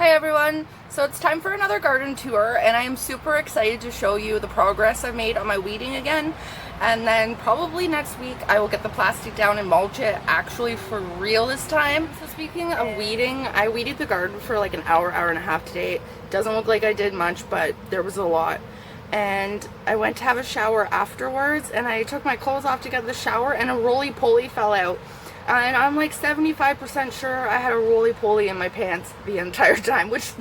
Hi everyone! So it's time for another garden tour and I am super excited to show you the progress I've made on my weeding again, and then probably next week I will get the plastic down and mulch it actually for real this time. So speaking of weeding, I weeded the garden for like an hour and a half today. Doesn't look like I did much, but there was a lot. And I went to have a shower afterwards and I took my clothes off to get in the shower and a roly-poly fell out. And I'm like 75% sure I had a roly-poly in my pants the entire time, which,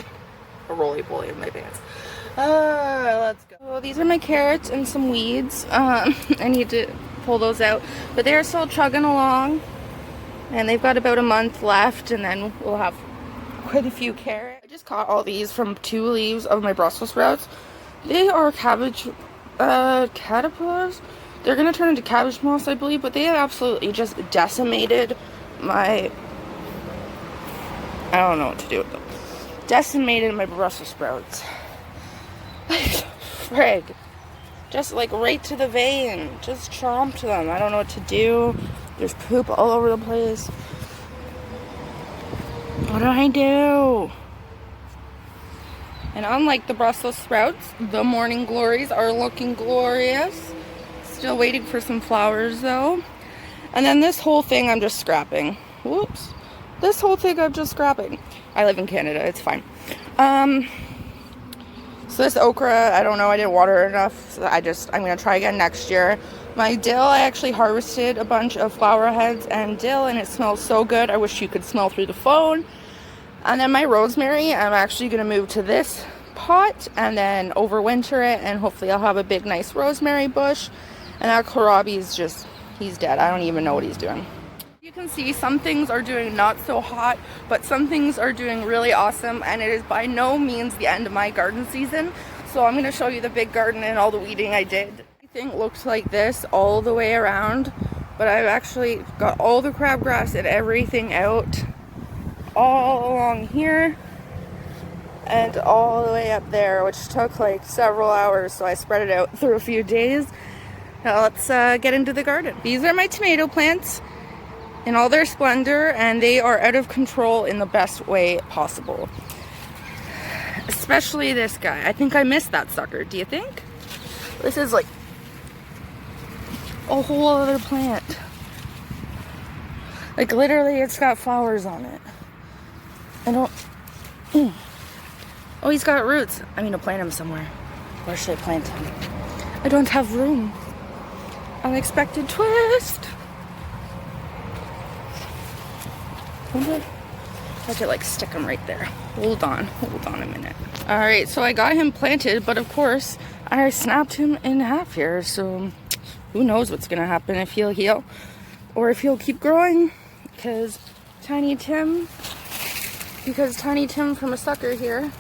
a roly-poly in my pants. Let's go. So these are my carrots and some weeds. I need to pull those out, but they're still chugging along. And they've got about a month left and then we'll have quite a few carrots. I just caught all these from 2 leaves of my Brussels sprouts. They are cabbage caterpillars. They're gonna turn into cabbage moss, I believe, but they absolutely just decimated my, I don't know what to do with them. Decimated my Brussels sprouts. Frig. Just like right to the vein. Just chomped them. I don't know what to do. There's poop all over the place. What do I do? And unlike the Brussels sprouts, the morning glories are looking glorious. Still waiting for some flowers though. And then this whole thing I'm just scrapping. Whoops. This whole thing I'm just scrapping. I live in Canada, it's fine. So this okra, I don't know, I didn't water it enough. So I'm gonna try again next year. My dill, I actually harvested a bunch of flower heads and dill and it smells so good. I wish you could smell through the phone. And then my rosemary, I'm actually gonna move to this pot and then overwinter it, and hopefully I'll have a big nice rosemary bush. And our kohlrabi's just, he's dead. I don't even know what he's doing. You can see some things are doing not so hot, but some things are doing really awesome, and it is by no means the end of my garden season. So I'm going to show you the big garden and all the weeding I did. Everything looks like this all the way around, but I've actually got all the crabgrass and everything out all along here and all the way up there, which took like several hours, so I spread it out through a few days. Now let's get into the garden. These are my tomato plants in all their splendor, and they are out of control in the best way possible. Especially this guy. I think I missed that sucker. Do you think? This is like a whole other plant. Like literally it's got flowers on it. I don't... Oh, he's got roots. I need to plant him somewhere. Where should I plant him? I don't have room. Unexpected twist. I could like stick him right there. Hold on a minute. All right, so I got him planted, but of course I snapped him in half here. So who knows what's gonna happen, if he'll heal or if he'll keep growing, because Tiny Tim from a sucker here,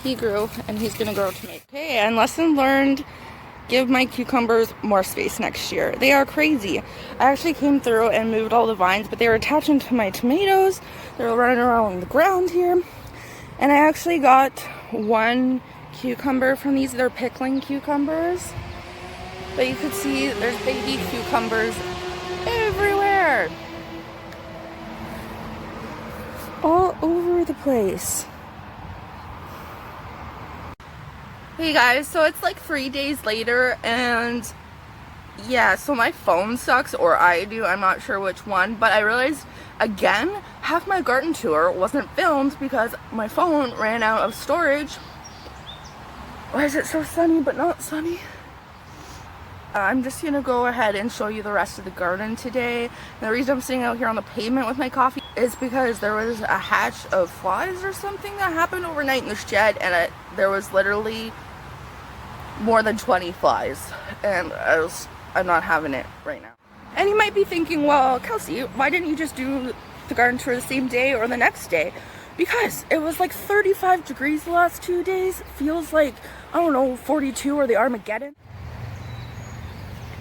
he grew and he's gonna grow to make. Okay, and lesson learned. Give my cucumbers more space next year. They are crazy. I actually came through and moved all the vines, but they were attaching to my tomatoes. They were running around on the ground here. And I actually got one cucumber from these. They're pickling cucumbers. But you could see there's baby cucumbers everywhere. All over the place. Hey guys, so it's like 3 days later, and yeah, so my phone sucks, or I do, I'm not sure which one, but I realized again half my garden tour wasn't filmed because my phone ran out of storage. Why is it so sunny but not sunny? I'm just gonna go ahead and show you the rest of the garden today. And the reason I'm sitting out here on the pavement with my coffee is because there was a hatch of flies or something that happened overnight in the shed, and there was literally more than 20 flies, and I'm not having it right now. And you might be thinking, well, Kelsey, why didn't you just do the garden tour the same day or the next day? Because it was like 35 degrees the last 2 days. Feels like, I don't know, 42 or the Armageddon.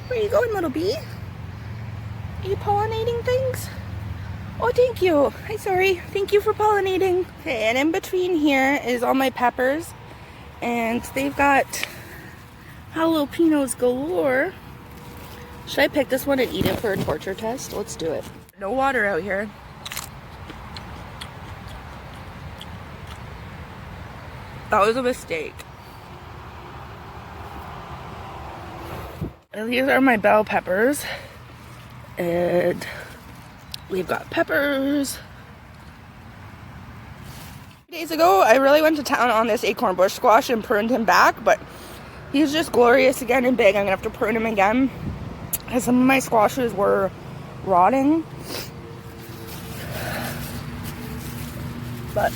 Where are you going, little bee? Are you pollinating things? Oh, thank you. Hi, sorry. Thank you for pollinating. Okay, and in between here is all my peppers. And they've got jalapenos galore. Should I pick this one and eat it for a torture test? Let's do it. No water out here. That was a mistake. And these are my bell peppers. And we've got peppers. Days ago, I really went to town on this acorn bush squash and pruned him back, but he's just glorious again and big. I'm gonna have to prune him again because some of my squashes were rotting. But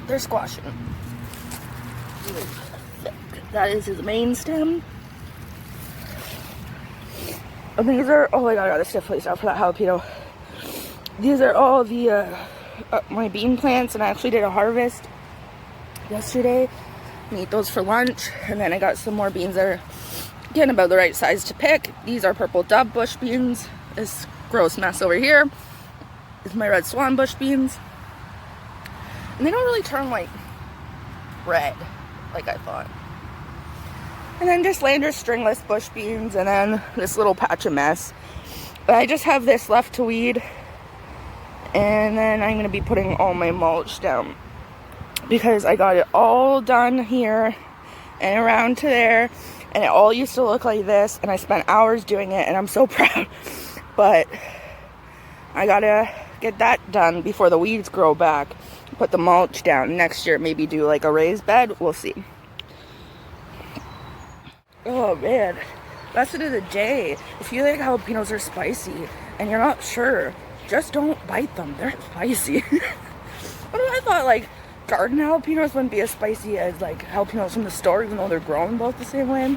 they're squashing. That is his main stem. And these are, oh my god, I gotta stiff place out for that jalapeno. These are all the my bean plants, and I actually did a harvest yesterday and eat those for lunch. And then I got some more beans that are getting about the right size to pick. These are purple dove bush beans. This gross mess over here is my red swan bush beans. And they don't really turn like red like I thought. And then just Landers stringless bush beans, and then this little patch of mess. But I just have this left to weed. And then I'm going to be putting all my mulch down, because I got it all done here and around to there, and it all used to look like this, and I spent hours doing it, and I'm so proud. But I gotta get that done before the weeds grow back. Put the mulch down. Next year maybe do like a raised bed. We'll see. Oh man, lesson of the day: if you think jalapenos are spicy and you're not sure, just don't bite them. They're spicy. I thought like garden jalapenos wouldn't be as spicy as like jalapenos from the store, even though they're grown both the same way.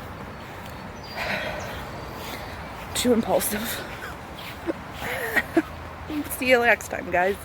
Too impulsive. See you next time, guys.